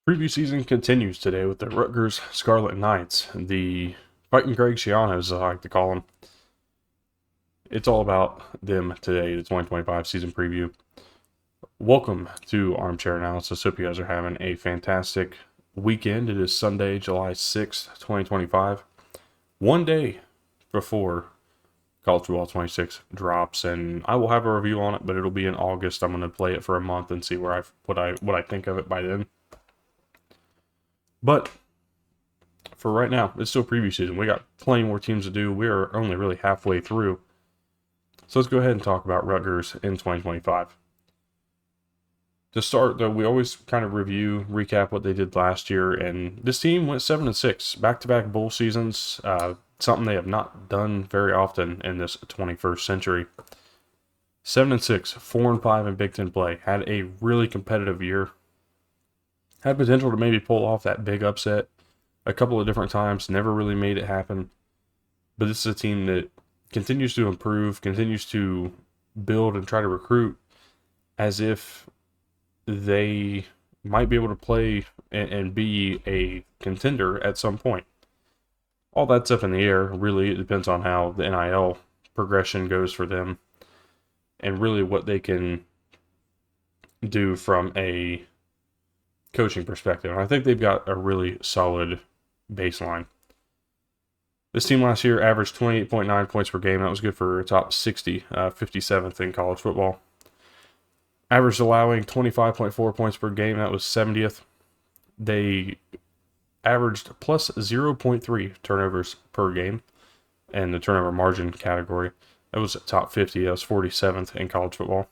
Preview season continues today with the Rutgers Scarlet Knights, the fighting Greg Schiano, as I like to call them. It's all about them today, the 2025 season preview. Welcome to Armchair Analysis. Hope you guys are having a fantastic weekend. It is Sunday, July 6th, 2025. One day before College Football 26 drops, and I will have a review on it, but it'll be in August. I'm going to play it for a month and see what I think of it by then. But for right now, it's still preview season. We got plenty more teams to do. We are only really halfway through. So let's go ahead and talk about Rutgers in 2025. To start, though, we always kind of recap what they did last year, and this team went 7-6, back-to-back bowl seasons, something they have not done very often in this 21st century. 7-6, 4-5 in Big Ten play, had a really competitive year. Had potential to maybe pull off that big upset a couple of different times, never really made it happen. But this is a team that continues to improve, continues to build and try to recruit as if they might be able to play and be a contender at some point. All that's up in the air. Really, it depends on how the NIL progression goes for them and really what they can do from a coaching perspective. And I think they've got a really solid baseline. This team last year averaged 28.9 points per game. That was good for a top 60, 57th in college football. Averaged allowing 25.4 points per game. That was 70th. They averaged plus 0.3 turnovers per game in the turnover margin category. That was top 50. That was 47th in college football.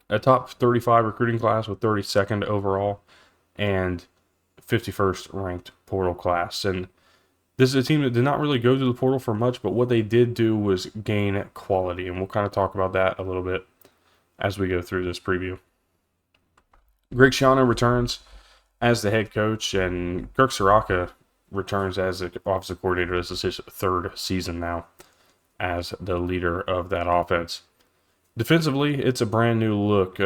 A top 35 recruiting class with 32nd overall and 51st ranked portal class. And this is a team that did not really go to the portal for much, but what they did do was gain quality. And we'll kind of talk about that a little bit as we go through this preview. Greg Schiano returns as the head coach, and Kirk Soraka returns as the offensive coordinator. This is his third season now as the leader of that offense. Defensively, it's a brand new look.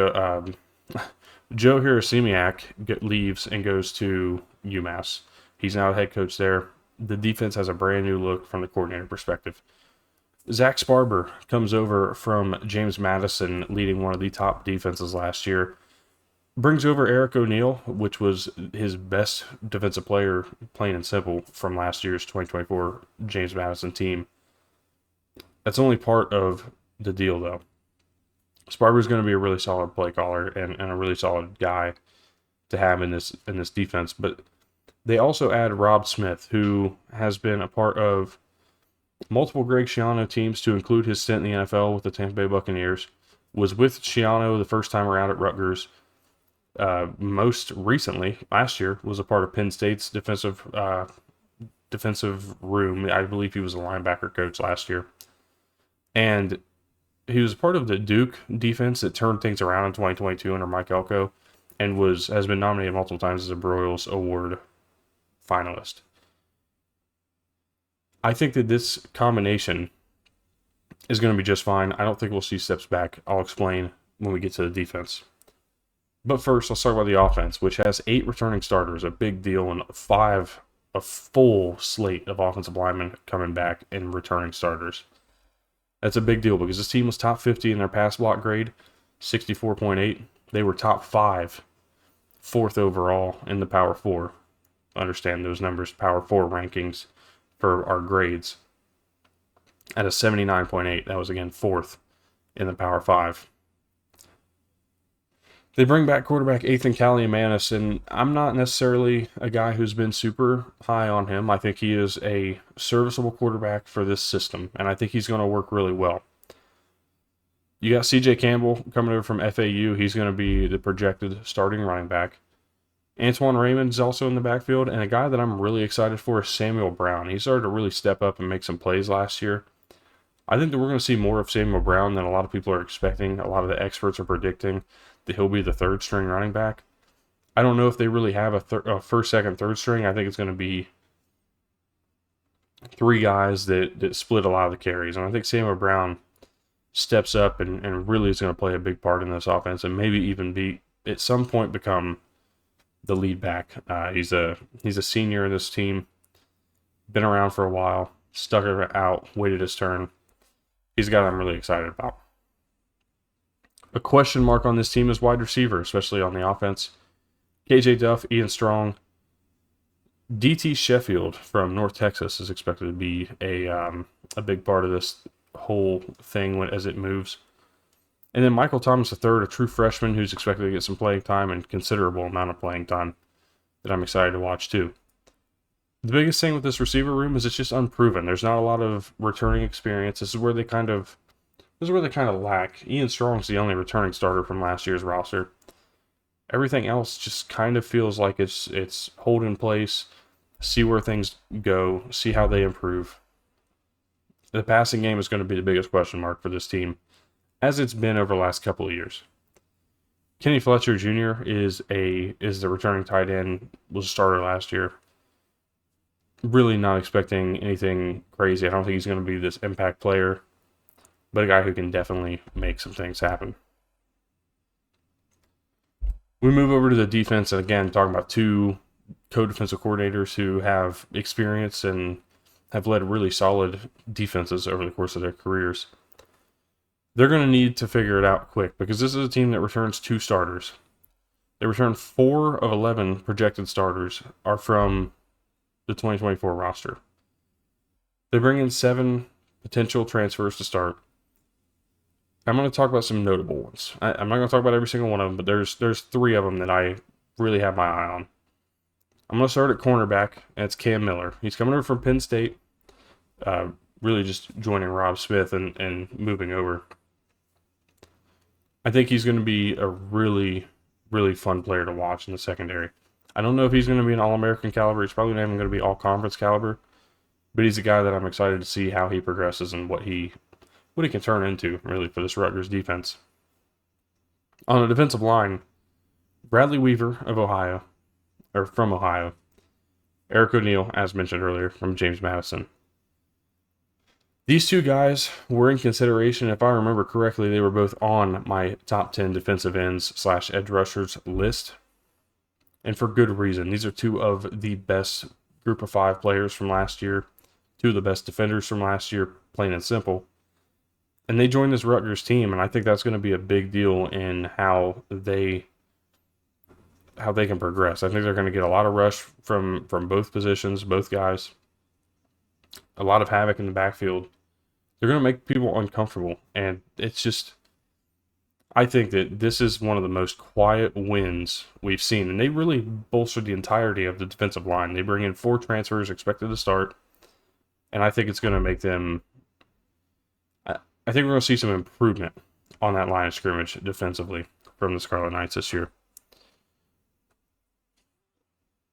Joe Hirosimiak leaves and goes to UMass. He's now the head coach there. The defense has a brand new look from the coordinator perspective. Zach Sparber comes over from James Madison, leading one of the top defenses last year. Brings over Eric O'Neal, which was his best defensive player, plain and simple, from last year's 2024 James Madison team. That's only part of the deal, though. Sparber's going to be a really solid play caller and a really solid guy to have in this defense. But they also add Rob Smith, who has been a part of multiple Greg Schiano teams, to include his stint in the NFL with the Tampa Bay Buccaneers. Was with Schiano the first time around at Rutgers. Most recently, last year, was a part of Penn State's defensive room. I believe he was a linebacker coach last year. And he was part of the Duke defense that turned things around in 2022 under Mike Elko, and has been nominated multiple times as a Broyles Award finalist. I think that this combination is going to be just fine. I don't think we'll see steps back. I'll explain when we get to the defense. But first, let's talk about the offense, which has 8 returning starters, a big deal, and a full slate of offensive linemen coming back and returning starters. That's a big deal because this team was top 50 in their pass block grade, 64.8. They were top 5, 4th overall in the Power 4. Understand those numbers, Power 4 rankings for our grades. At a 79.8, that was again 4th in the Power 5. They bring back quarterback Ethan Kaliamanis, and I'm not necessarily a guy who's been super high on him. I think he is a serviceable quarterback for this system, and I think he's going to work really well. You got CJ Campbell coming over from FAU. He's going to be the projected starting running back. Antoine Raymond's also in the backfield, and a guy that I'm really excited for is Samuel Brown. He started to really step up and make some plays last year. I think that we're going to see more of Samuel Brown than a lot of people are expecting. A lot of the experts are predicting that he'll be the third string running back. I don't know if they really have a first, second, third string. I think it's going to be 3 guys that split a lot of the carries. And I think Samuel Brown steps up and really is going to play a big part in this offense, and maybe even at some point become the lead back. He's a senior in this team, been around for a while, stuck it out, waited his turn. He's a guy I'm really excited about. A question mark on this team is wide receiver, especially on the offense. KJ Duff, Ian Strong, DT Sheffield from North Texas is expected to be a big part of this whole thing as it moves. And then Michael Thomas III, a true freshman who's expected to get some playing time and considerable amount of playing time that I'm excited to watch too. The biggest thing with this receiver room is it's just unproven. There's not a lot of returning experience. This is where they kind of lack. Ian Strong's the only returning starter from last year's roster. Everything else just kind of feels like it's hold in place, see where things go, see how they improve. The passing game is going to be the biggest question mark for this team, as it's been over the last couple of years. Kenny Fletcher Jr. is the returning tight end, was a starter last year. Really not expecting anything crazy. I don't think he's going to be this impact player, but a guy who can definitely make some things happen. We move over to the defense, and again, talking about two co-defensive coordinators who have experience and have led really solid defenses over the course of their careers. They're going to need to figure it out quick because this is a team that returns 2 starters. They return 4 of 11 projected starters are from the 2024 roster. They bring in 7 potential transfers to start. I'm going to talk about some notable ones. I'm not going to talk about every single one of them, but there's 3 of them that I really have my eye on. I'm going to start at cornerback, and it's Cam Miller. He's coming over from Penn State, really just joining Rob Smith and moving over. I think he's going to be a really, really fun player to watch in the secondary. I don't know if he's going to be an All-American caliber. He's probably not even going to be All-Conference caliber, but he's a guy that I'm excited to see how he progresses and what he can turn into, really, for this Rutgers defense. On the defensive line, Bradley Weaver of Ohio, or from Ohio. Eric O'Neal, as mentioned earlier, from James Madison. These 2 guys were in consideration. If I remember correctly, they were both on my top 10 defensive ends / edge rushers list. And for good reason. These are 2 of the best group of 5 players from last year. 2 of the best defenders from last year, plain and simple. And they joined this Rutgers team, and I think that's going to be a big deal in how they can progress. I think they're going to get a lot of rush from both positions, both guys. A lot of havoc in the backfield. They're going to make people uncomfortable, and it's just, I think that this is one of the most quiet wins we've seen, and they really bolstered the entirety of the defensive line. They bring in 4 transfers expected to start, and I think it's going to make them, I think we're going to see some improvement on that line of scrimmage defensively from the Scarlet Knights this year.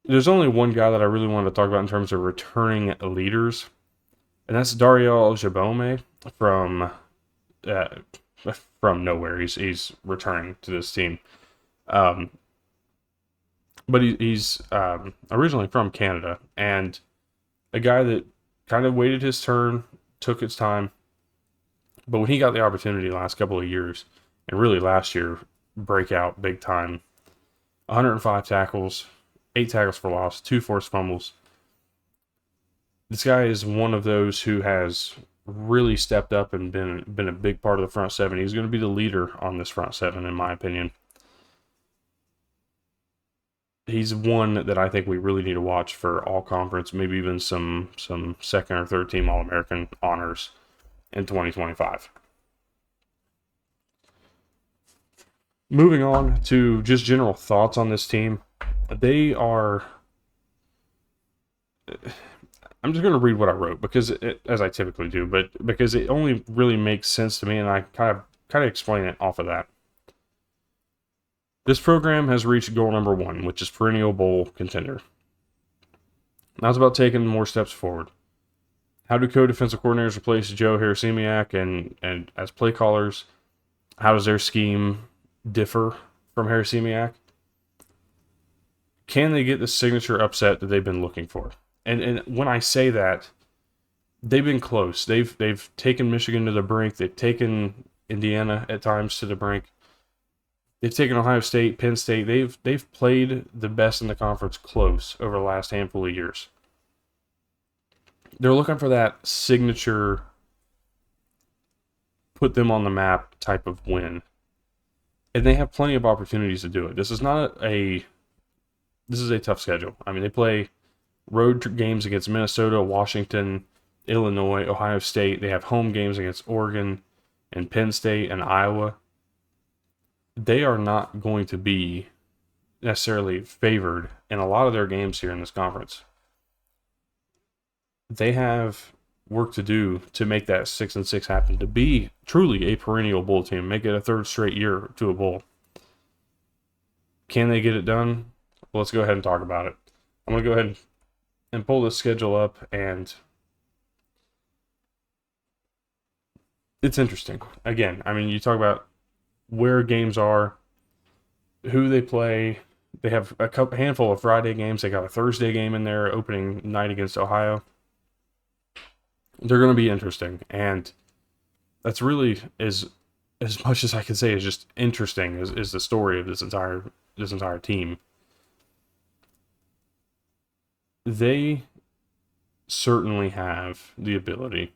There's only one guy that I really wanted to talk about in terms of returning leaders, and that's Dariel Jabome from nowhere. He's returning to this team, but he's originally from Canada, and a guy that kind of waited his turn, took its time, but when he got the opportunity last couple of years, and really last year, break out big time. 105 tackles, 8 tackles for loss, 2 forced fumbles. This guy is one of those who has really stepped up and been a big part of the front 7. He's going to be the leader on this front 7, in my opinion. He's one that I think we really need to watch for all conference, maybe even some second or third team All-American honors in 2025. Moving on to just general thoughts on this team. They are... I'm just going to read what I wrote, because as I typically do, but because it only really makes sense to me, and I kind of explain it off of that. This program has reached goal number 1, which is perennial bowl contender. Now it's about taking more steps forward. How do co-defensive coordinators replace Joe Harasimiak and as play callers? How does their scheme differ from Harasimiak? Can they get the signature upset that they've been looking for? And when I say that, they've been close. They've taken Michigan to the brink. They've taken Indiana at times to the brink. They've taken Ohio State, Penn State. They've played the best in the conference close over the last handful of years. They're looking for that signature, put them on the map type of win. And they have plenty of opportunities to do it. This is a tough schedule. I mean, they play road games against Minnesota, Washington, Illinois, Ohio State. They have home games against Oregon and Penn State and Iowa. They are not going to be necessarily favored in a lot of their games here in this conference. They have work to do to make that 6-6 happen, to be truly a perennial bowl team, make it a third straight year to a bowl. Can they get it done? Well, let's go ahead and talk about it. I'm going to go ahead and pull this schedule up, and it's interesting. Again, I mean, you talk about where games are, who they play. They have a handful of Friday games. They got a Thursday game in there, opening night against Ohio. They're going to be interesting, and that's really as much as I can say is just interesting is the story of this entire team. They certainly have the ability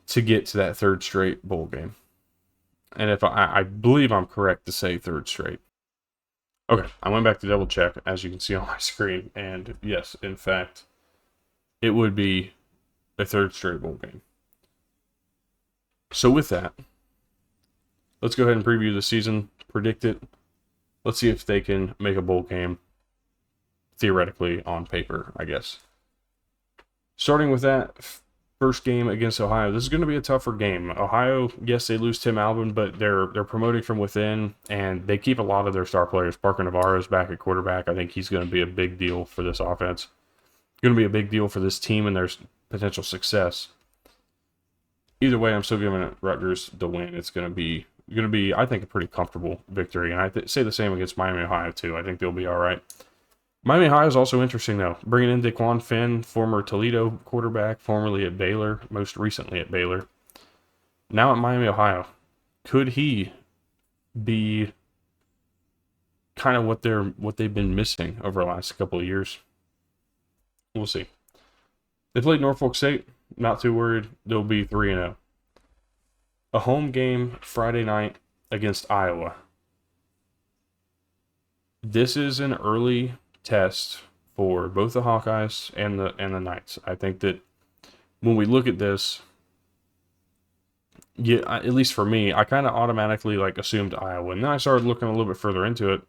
to get to that third straight bowl game. And if I believe I'm correct to say third straight. Okay, I went back to double check, as you can see on my screen, and yes, in fact, it would be a third straight bowl game. So with that, let's go ahead and preview the season, predict it. Let's see if they can make a bowl game, theoretically, on paper, I guess. Starting with that first game against Ohio, this is going to be a tougher game. Ohio, yes, they lose Tim Albin, but they're promoting from within, and they keep a lot of their star players. Parker Navarro's back at quarterback. I think he's going to be a big deal for this offense. Going to be a big deal for this team and their potential success. Either way, I'm still giving it Rutgers the win. It's going to be, I think, a pretty comfortable victory, and I say the same against Miami, Ohio, too. I think they'll be all right. Miami, Ohio is also interesting, though. Bringing in Daquan Finn, former Toledo quarterback, formerly at Baylor, most recently at Baylor. Now at Miami, Ohio. Could he be kind of what they've been missing over the last couple of years? We'll see. They played Norfolk State. Not too worried. They'll be 3-0. A home game Friday night against Iowa. This is an early test for both the Hawkeyes and the Knights. I think that when we look at this, at least for me, I kind of automatically assumed Iowa, and then I started looking a little bit further into it,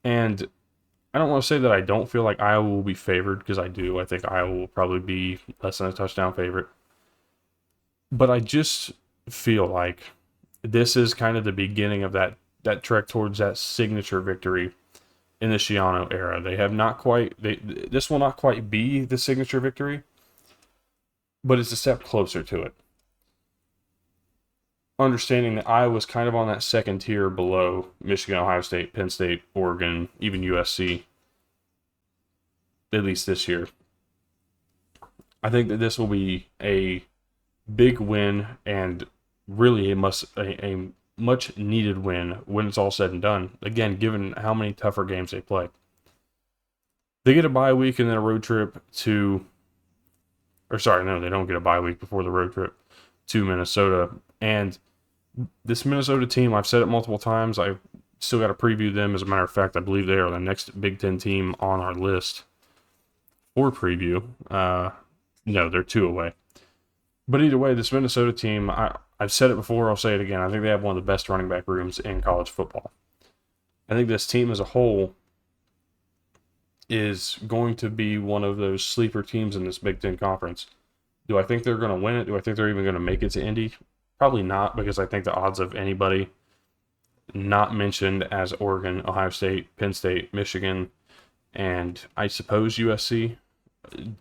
and I don't want to say that I don't feel like Iowa will be favored, because I do. I think Iowa will probably be less than a touchdown favorite. But I just feel like this is kind of the beginning of that trek towards that signature victory in the Schiano era. They have not quite, this will not quite be the signature victory, but it's a step closer to it. Understanding that Iowa's kind of on that second tier below Michigan, Ohio State, Penn State, Oregon, even USC, at least this year. I think that this will be a big win, and really a much needed win when it's all said and done. Again, given how many tougher games they play. They get a bye week and then a road trip to, they don't get a bye week before the road trip to Minnesota. And this Minnesota team, I've said it multiple times, I've still got to preview them. As a matter of fact, I believe they are the next Big Ten team on our list for preview. No, they're 2 away. But either way, this Minnesota team, I've said it before, I'll say it again. I think they have one of the best running back rooms in college football. I think this team as a whole is going to be one of those sleeper teams in this Big Ten conference. Do I think they're going to win it? Do I think they're even going to make it to Indy? Probably not, because I think the odds of anybody not mentioned as Oregon, Ohio State, Penn State, Michigan, and I suppose USC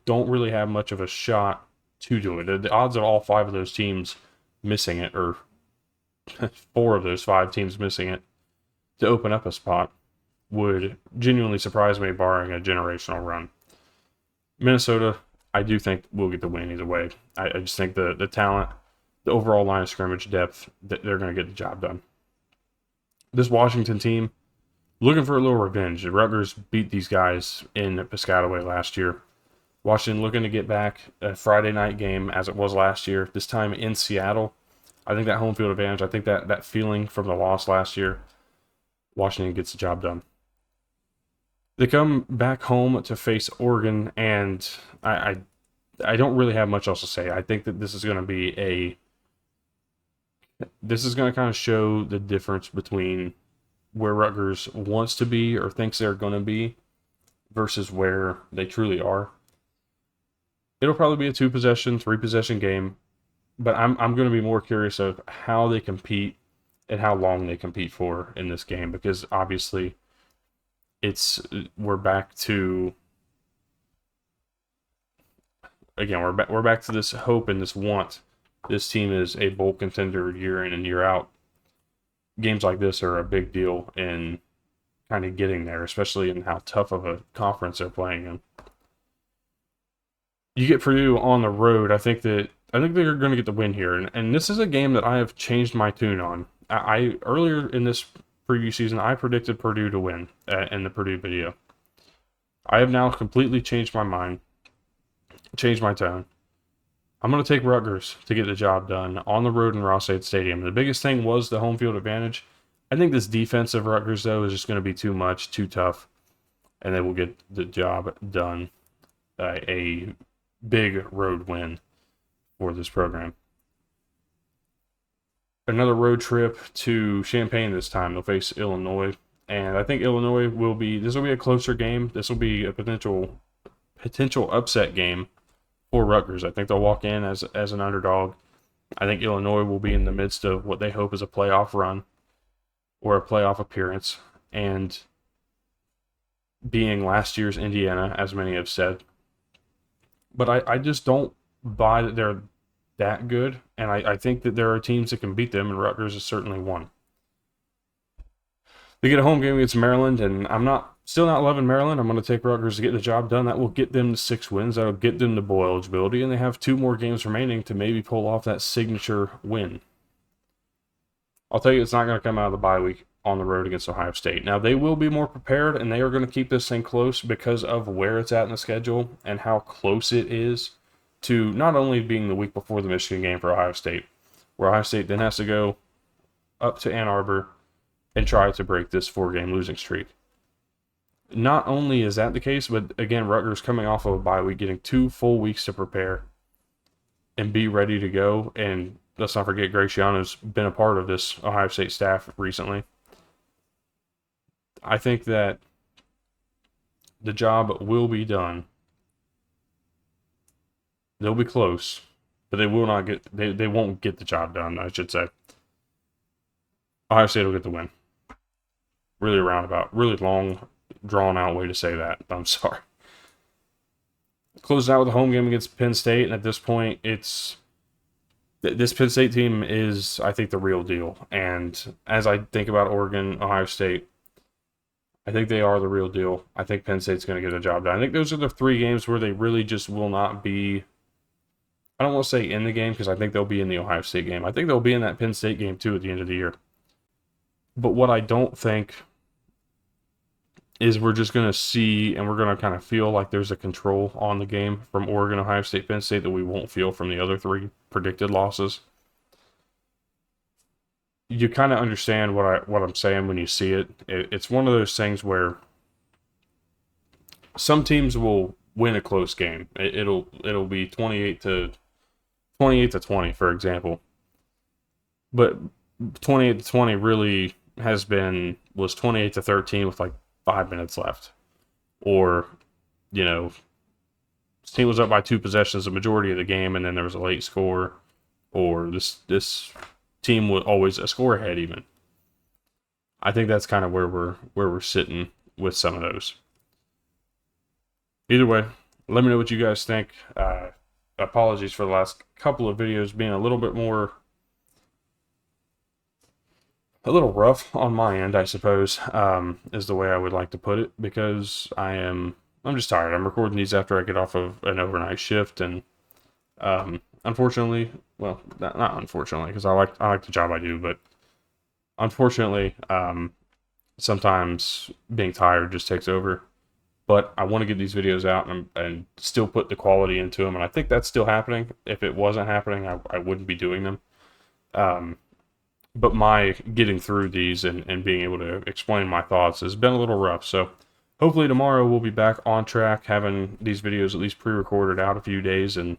don't really have much of a shot to do it. The odds of all 5 of those teams missing it, or 4 of those 5 teams missing it to open up a spot, would genuinely surprise me, barring a generational run. Minnesota, I do think will get the win either way. I just think the talent the overall line of scrimmage depth, that they're going to get the job done. This Washington team, looking for a little revenge. Rutgers beat these guys in Piscataway last year. Washington looking to get back a Friday night game as it was last year, this time in Seattle. I think that home field advantage, I think that feeling from the loss last year, Washington gets the job done. They come back home to face Oregon, and I don't really have much else to say. I think that this is going to kind of show the difference between where Rutgers wants to be or thinks they're going to be versus where they truly are. It'll probably be a 2-possession, 3-possession game, but I'm going to be more curious of how they compete and how long they compete for in this game, because obviously we're back to this hope and this want. This team is a bowl contender year in and year out. Games like this are a big deal in kind of getting there, especially in how tough of a conference they're playing in. You get Purdue on the road. I think they're going to get the win here, and this is a game that I have changed my tune on. I earlier in this preview season, I predicted Purdue to win in the Purdue video. I have now completely changed my mind, changed my tone. I'm going to take Rutgers to get the job done on the road in Ross-Ade Stadium. The biggest thing was the home field advantage. I think this defense of Rutgers, though, is just going to be too much, too tough, and they will get the job done. A big road win for this program. Another road trip to Champaign this time. They'll face Illinois, and I think Illinois will be a closer game. This will be a potential upset game for Rutgers. I think they'll walk in as an underdog. I think Illinois will be in the midst of what they hope is a playoff run or a playoff appearance, and being last year's Indiana, as many have said. But I just don't buy that they're that good, and I think that there are teams that can beat them, and Rutgers is certainly one. They get a home game against Maryland, and I'm still not loving Maryland. I'm going to take Rutgers to get the job done. That will get them to 6 wins. That will get them to bowl eligibility, and they have 2 more games remaining to maybe pull off that signature win. I'll tell you, it's not going to come out of the bye week on the road against Ohio State. Now, they will be more prepared, and they are going to keep this thing close because of where it's at in the schedule and how close it is to not only being the week before the Michigan game for Ohio State, where Ohio State then has to go up to Ann Arbor and try to break this 4-game losing streak. Not only is that the case, but again, Rutgers coming off of a bye week, getting 2 full weeks to prepare and be ready to go. And let's not forget, Graciano's been a part of this Ohio State staff recently. I think that the job will be done. They'll be close, but they won't get the job done, I should say. Ohio State will get the win. Really roundabout, really long, drawn-out way to say that. I'm sorry. Closing out with a home game against Penn State, and at this point, this Penn State team is, I think, the real deal. And as I think about Oregon, Ohio State, I think they are the real deal. I think Penn State's going to get the job done. I think those are the 3 games where they really just will not be, I don't want to say in the game, because I think they'll be in the Ohio State game. I think they'll be in that Penn State game, too, at the end of the year. But what I don't think is we're just going to see, and we're going to kind of feel like there's a control on the game from Oregon, Ohio State, Penn State that we won't feel from the other 3 predicted losses. You kind of understand what I'm saying when you see it. It's one of those things where some teams will win a close game. It'll be 28 to 20, for example. But 28 to 20 really was 28 to 13 with like 5 minutes left. Or, this team was up by 2 possessions the majority of the game, and then there was a late score, or this team was always a score ahead even. I think that's kind of where we're sitting with some of those. Either way, let me know what you guys think. Apologies for the last couple of videos being a little rough on my end, I suppose, is the way I would like to put it, because I'm just tired. I'm recording these after I get off of an overnight shift, and unfortunately, well, not unfortunately, because I like the job I do, but unfortunately, sometimes being tired just takes over. But I want to get these videos out and still put the quality into them, and I think that's still happening. If it wasn't happening, I wouldn't be doing them. But my getting through these and being able to explain my thoughts has been a little rough. So hopefully tomorrow we'll be back on track, having these videos at least pre-recorded out a few days and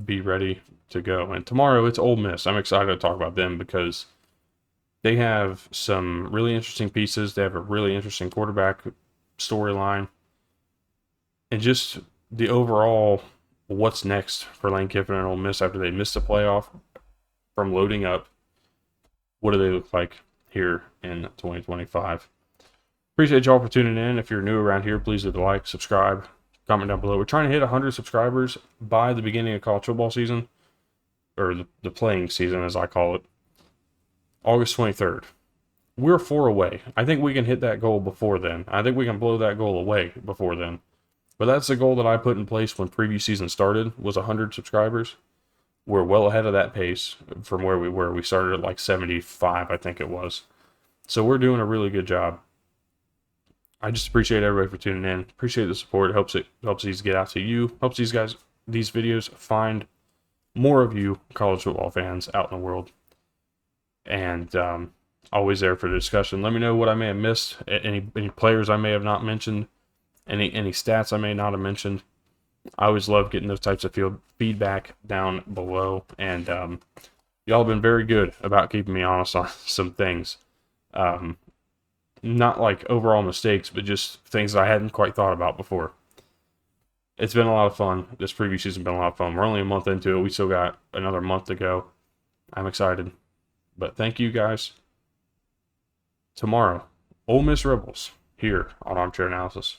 be ready to go. And tomorrow it's Ole Miss. I'm excited to talk about them because they have some really interesting pieces. They have a really interesting quarterback storyline. And just the overall what's next for Lane Kiffin and Ole Miss after they missed the playoff from loading up. What do they look like here in 2025? Appreciate y'all for tuning in. If you're new around here, please leave a like, subscribe, comment down below. We're trying to hit 100 subscribers by the beginning of college football season, or the playing season as I call it, August 23rd. We're 4 away. I think we can hit that goal before then. I think we can blow that goal away before then. But that's the goal that I put in place when preview season started, was 100 subscribers. We're well ahead of that pace from where we were. We started at like 75, I think it was. So we're doing a really good job. I just appreciate everybody for tuning in. Appreciate the support. It helps these get out to you. Helps these videos find more of you college football fans out in the world. And always there for the discussion. Let me know what I may have missed. Any players I may have not mentioned. Any stats I may not have mentioned. I always love getting those types of feedback down below. And y'all have been very good about keeping me honest on some things. Not like overall mistakes, but just things I hadn't quite thought about before. It's been a lot of fun. This preview season has been a lot of fun. We're only a month into it. We still got another month to go. I'm excited. But thank you guys. Tomorrow, Ole Miss Rebels here on Armchair Analysis.